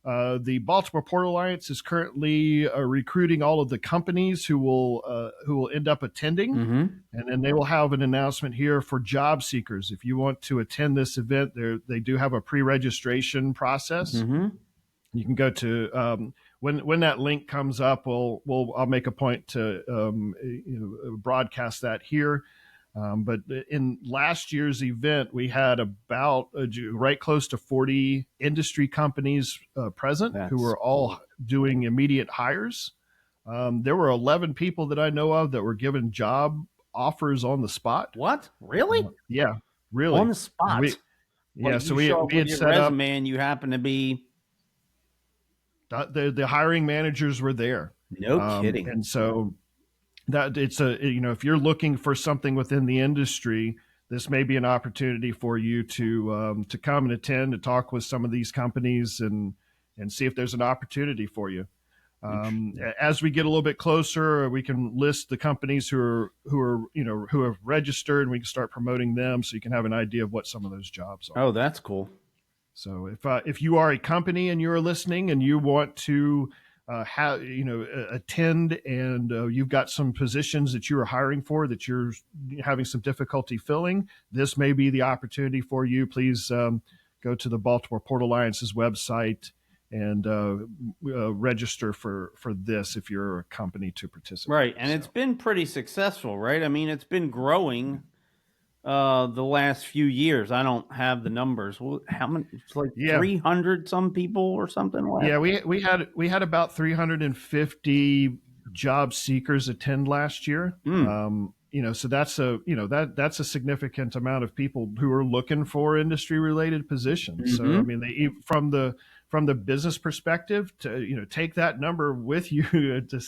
The Baltimore Port Alliance is currently recruiting all of the companies who will end up attending, and then they will have an announcement here for job seekers. If you want to attend this event, they do have a pre-registration process. You can go to when that link comes up. I'll make a point to broadcast that here. But in last year's event, we had about right close to 40 industry companies present who were all doing immediate hires. There were 11 people that I know of that were given job offers on the spot. What? Really? Yeah, really. On the spot? So we had set up. And you happen to be. The hiring managers were there. No kidding. And so that it's if you're looking for something within the industry, this may be an opportunity for you to come and attend, to talk with some of these companies and see if there's an opportunity for you. As we get a little bit closer, we can list the companies who have registered, and we can start promoting them, so you can have an idea of what some of those jobs are. Oh, that's cool. So if you are a company and you're listening and you want to attend, and you've got some positions that you are hiring for that you're having some difficulty filling, this may be the opportunity for you. Please go to the Baltimore Port Alliance's website and register for this if you're a company to participate. Right, and it's been pretty successful, right? I mean, it's been growing the last few years. I don't have the numbers. How many? It's like 300 some people or something like that. Yeah, we had about 350 job seekers attend last year. So that's a significant amount of people who are looking for industry related positions. So I mean, from the business perspective, to take that number with you to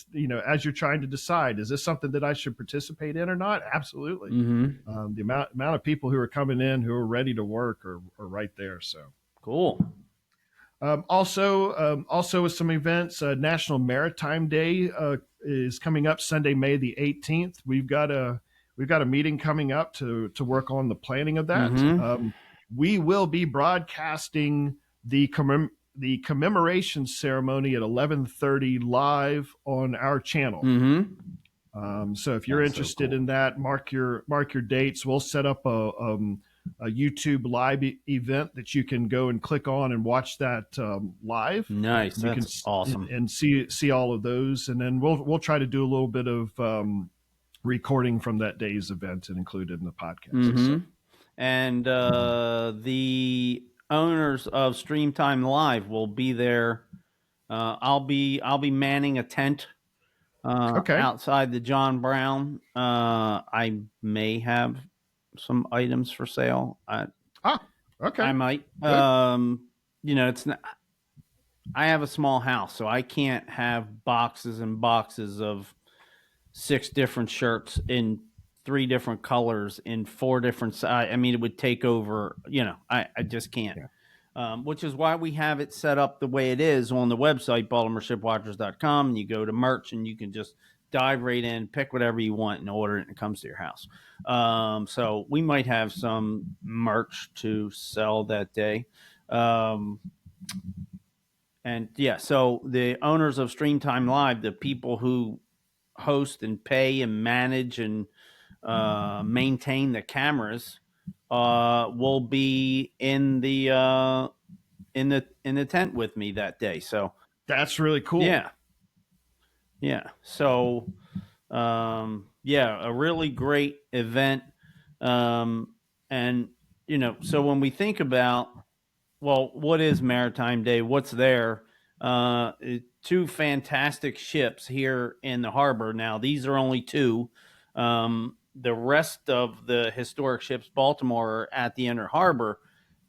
as you're trying to decide, is this something that I should participate in or not? Absolutely. The amount of people who are coming in who are ready to work are right there. So cool. Also with some events, National Maritime Day is coming up Sunday, May the 18th. We've got a meeting coming up to work on the planning of that. We will be broadcasting the commemoration ceremony at 11:30 live on our channel. So if you're interested in that, mark your dates. We'll set up a YouTube live event that you can go and click on and watch that live. Nice, that's awesome. And see all of those, and then we'll try to do a little bit of recording from that day's event and include it in the podcast. So. And the owners of Streamtime Live will be there. I'll be manning a tent Okay. outside the John Brown. I may have some items for sale. Okay. I might. Good. It's not. I have a small house, so I can't have boxes and boxes of 6 different shirts in 3 different colors in 4 different sizes. I mean, it would take over. I just can't. Yeah. Which is why we have it set up the way it is on the website, BaltimoreShipwatchers.com. And you go to merch and you can just dive right in, pick whatever you want and order it, and it comes to your house. So we might have some merch to sell that day. And yeah, so the owners of Streamtime Live, the people who host and pay and manage and maintain the cameras, will be in the tent with me that day. So That's really cool. yeah. So a really great event. And so when we think about, well, what is Maritime Day? What's there? 2 fantastic ships here in the harbor. Now, these are only 2. The rest of the historic ships, Baltimore, are at the inner harbor.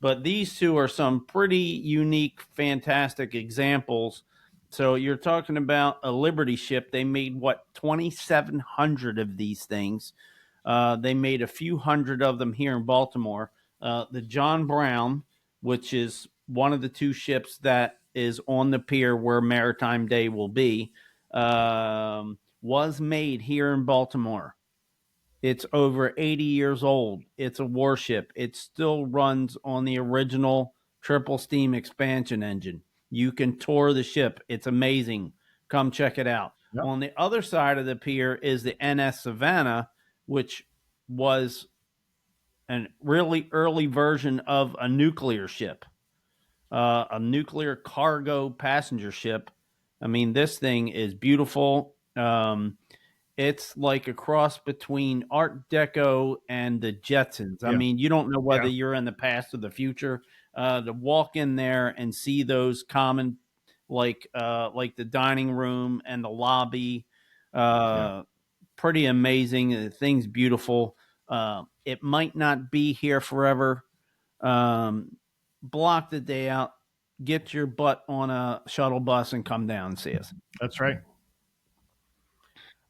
But these 2 are some pretty unique, fantastic examples. So you're talking about a Liberty ship. They made, 2,700 of these things. They made a few hundred of them here in Baltimore. The John Brown, which is one of the 2 ships that is on the pier where Maritime Day will be, was made here in Baltimore. It's over 80 years old. It's a warship. It still runs on the original triple steam expansion engine. You can tour the ship. It's amazing. Come check it out. Yep. On the other side of the pier is the NS Savannah, which was a really early version of a nuclear ship, a nuclear cargo passenger ship. I mean, this thing is beautiful. It's like a cross between Art Deco and the Jetsons. I mean, you don't know whether you're in the past or the future. To walk in there and see those common, like the dining room and the lobby, pretty amazing. The thing's beautiful. It might not be here forever. Block the day out, get your butt on a shuttle bus and come down and see us. That's right.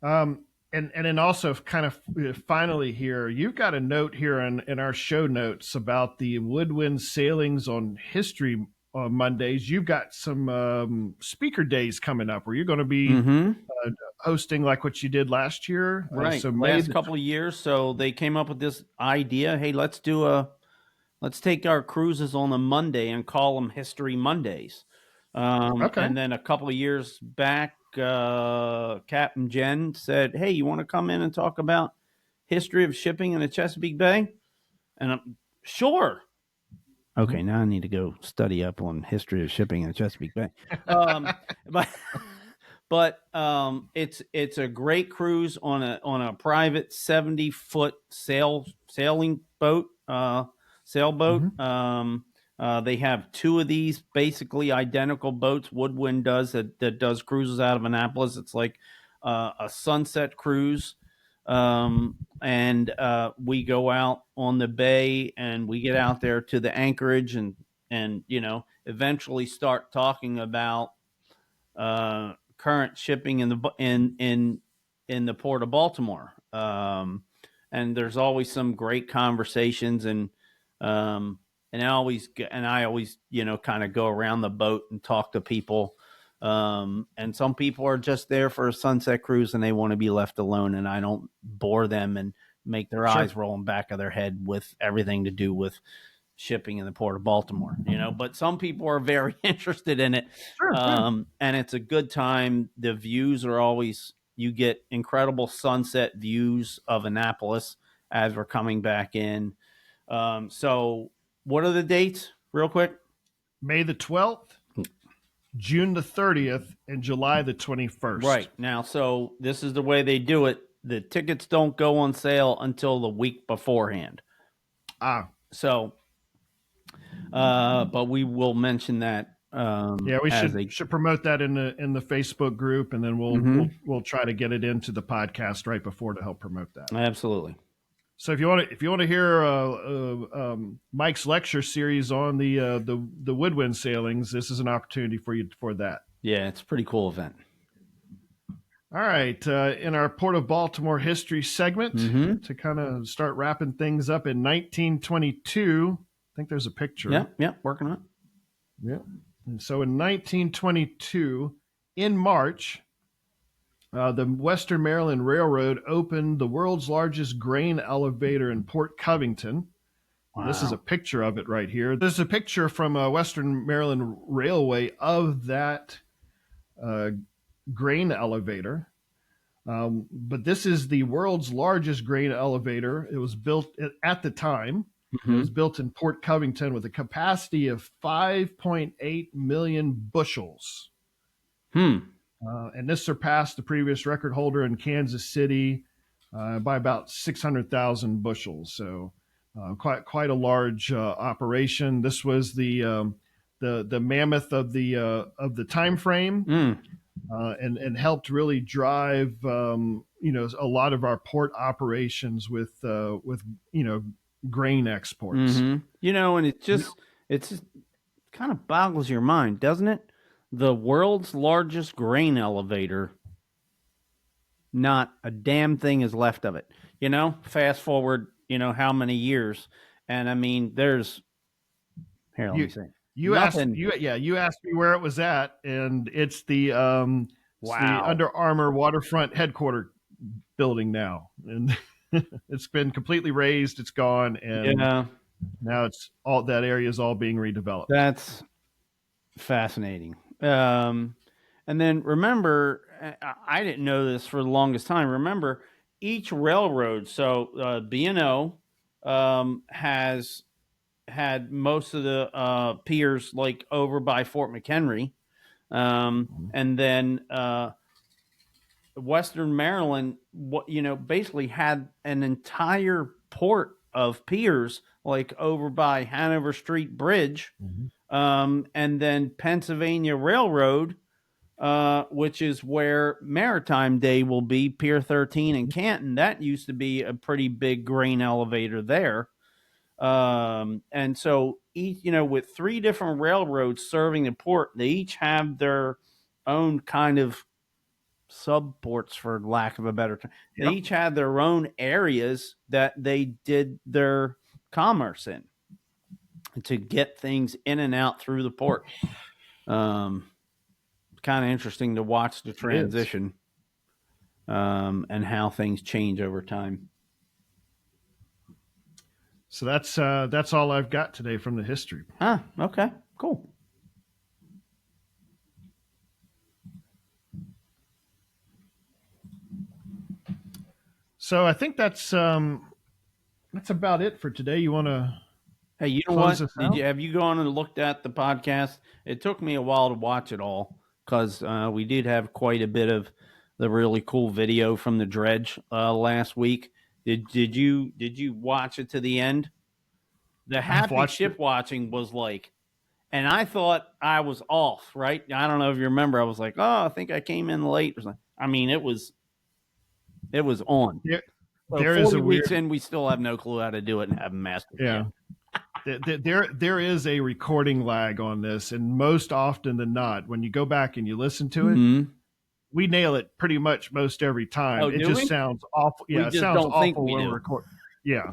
And then also kind of finally here, you've got a note here in our show notes about the Woodwind Sailings on History on Mondays. You've got some speaker days coming up where you're going to be hosting like what you did last year. Right. So last couple of years. So they came up with this idea. Hey, let's take our cruises on a Monday and call them History Mondays. Okay. And then a couple of years back, Captain Jen said, hey, you want to come in and talk about history of shipping in the Chesapeake Bay? And I'm sure. Okay, now I need to go study up on history of shipping in the Chesapeake Bay. But it's a great cruise on a private 70-foot sailing boat, sailboat. They have 2 of these basically identical boats Woodwind does that does cruises out of Annapolis. It's like a sunset cruise. And we go out on the bay and we get out there to the anchorage and eventually start talking about current shipping in the Port of Baltimore. And there's always some great conversations and I always kind of go around the boat and talk to people. And some people are just there for a sunset cruise and they want to be left alone, and I don't bore them and make their eyes roll in the back of their head with everything to do with shipping in the Port of Baltimore, but some people are very interested in it. And it's a good time. The views are always, you get incredible sunset views of Annapolis as we're coming back in. So what are the dates real quick? May the 12th, June the 30th, and July the 21st. Right. Now, so this is the way they do it. The tickets don't go on sale until the week beforehand. So, but we will mention that Yeah, we should promote that in the Facebook group, and then we'll try to get it into the podcast right before to help promote that. Absolutely. So if you want to hear Mike's lecture series on the woodwind sailings, this is an opportunity for you for that. Yeah, it's a pretty cool event. All right, in our Port of Baltimore history segment, to kind of start wrapping things up, in 1922, I think there's a picture. Yeah, working on it. Yeah. And so in 1922, in March, the Western Maryland Railroad opened the world's largest grain elevator in Port Covington. Wow. This is a picture of it right here. This is a picture from Western Maryland Railway of that grain elevator. But this is the world's largest grain elevator. It was built at the time. It was built in Port Covington with a capacity of 5.8 million bushels. And this surpassed the previous record holder in Kansas City by about 600,000 bushels. So quite a large operation. This was the mammoth of the time frame, and helped really drive a lot of our port operations with grain exports. And it just kind of boggles your mind, doesn't it? The world's largest grain elevator, not a damn thing is left of it. Fast forward, how many years? And I mean, there's here. Let me see. You asked me where it was at, and it's the it's the Under Armour waterfront headquarter building now, and it's been completely razed. It's gone, and now it's all that area is all being redeveloped. That's fascinating. And then remember, I didn't know this for the longest time. Remember, each railroad, so B&O has had most of the piers like over by Fort McHenry, and then Western Maryland, basically had an entire port of piers like over by Hanover Street Bridge. And then Pennsylvania Railroad, which is where Maritime Day will be, Pier 13 in Canton. That used to be a pretty big grain elevator there. And so each, with three different railroads serving the port, they each have their own kind of subports, for lack of a better term. They each had their own areas that they did their commerce in, to get things in and out through the port. Kind of interesting to watch the transition, and how things change over time. So that's all I've got today from the history. Okay, cool. So I think that's about it for today. You want to? Hey, you know what? Have you gone and looked at the podcast? It took me a while to watch it all because we did have quite a bit of the really cool video from the dredge last week. Did you watch it to the end? The happy ship watching was like, and I thought I was off, right? I don't know if you remember. I was like, oh, I think I came in late or something. I mean, it was on. There so is 40 weeks in, we still have no clue how to do it and haven't mastered it. Yeah. There is a recording lag on this, and most often than not, when you go back and you listen to it, we nail it pretty much most every time. It just sounds awful. Yeah, it sounds awful when we record. Yeah,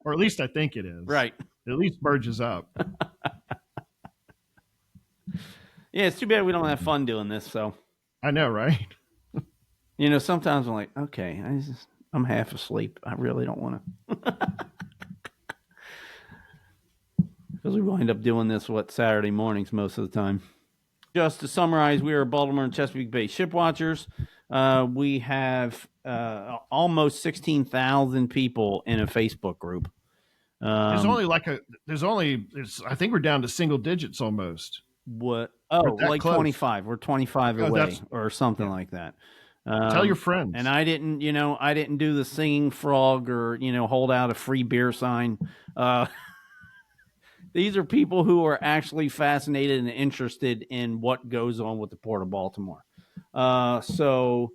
or at least I think it is. Right. It at least merges up. Yeah, it's too bad we don't have fun doing this. So I know, right? Sometimes I'm like, okay, I'm half asleep. I really don't want to. Because we wind up doing this, Saturday mornings most of the time. Just to summarize, we are Baltimore and Chesapeake Bay ship watchers. We have almost 16,000 people in a Facebook group. I think we're down to single digits almost. What? Oh, like close. 25. We're 25 away or something like that. Tell your friends. And I didn't do the singing frog or, hold out a free beer sign. These are people who are actually fascinated and interested in what goes on with the Port of Baltimore. So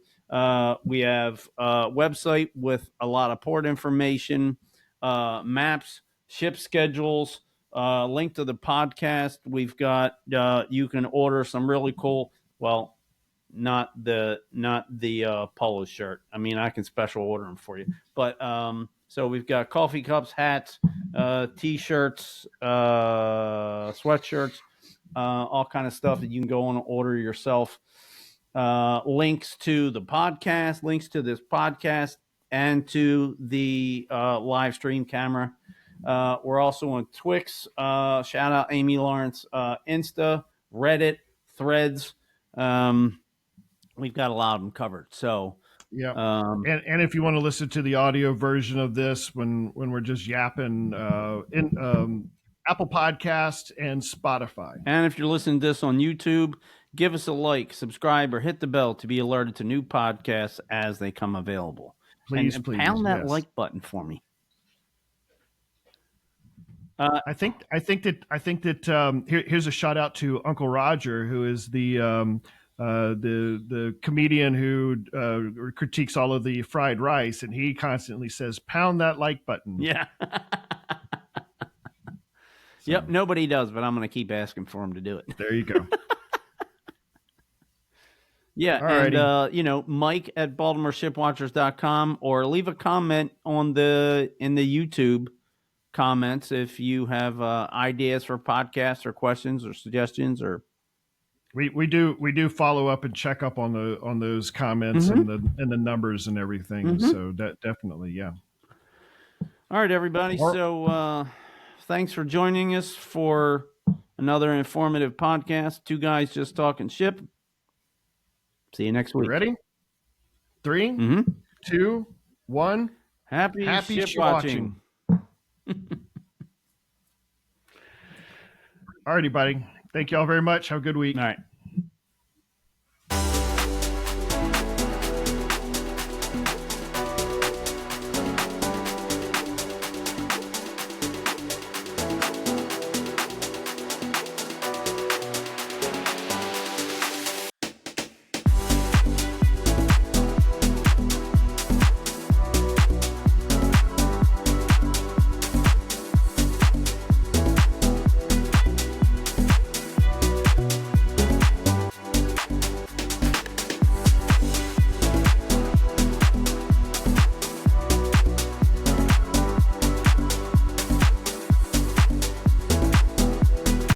we have a website with a lot of port information, maps, ship schedules, link to the podcast. We've got you can order some really cool. Well, not the polo shirt. I mean, I can special order them for you. But so we've got coffee cups, hats, t-shirts, sweatshirts, all kind of stuff that you can go on and order yourself. Links to the podcast, links to this podcast, and to the live stream camera. We're also on Twix. Shout out Amy Lawrence, Insta, Reddit, Threads. We've got a lot of them covered. So yeah. And if you want to listen to the audio version of this when we're just yapping, in Apple Podcast and Spotify. And if you're listening to this on YouTube, give us a like, subscribe, or hit the bell to be alerted to new podcasts as they come available. Please, and please pound that yes. like button for me. I think that here's a shout out to Uncle Roger, who is the comedian who critiques all of the fried rice, and he constantly says, "Pound that like button." Yeah. Yep. Nobody does, but I'm going to keep asking for him to do it. There you go. Yeah. Alrighty. And, Mike at BaltimoreShipWatchers.com, or leave a comment in the YouTube comments if you have ideas for podcasts or questions or suggestions. Or we do follow up and check up on those comments and the numbers and everything. So that definitely, yeah. All right, everybody. So thanks for joining us for another informative podcast. Two guys just talking ship. See you next week. Ready? 3, 2, 1. Happy ship watching. All righty, buddy. Thank you all very much. Have a good week. All right.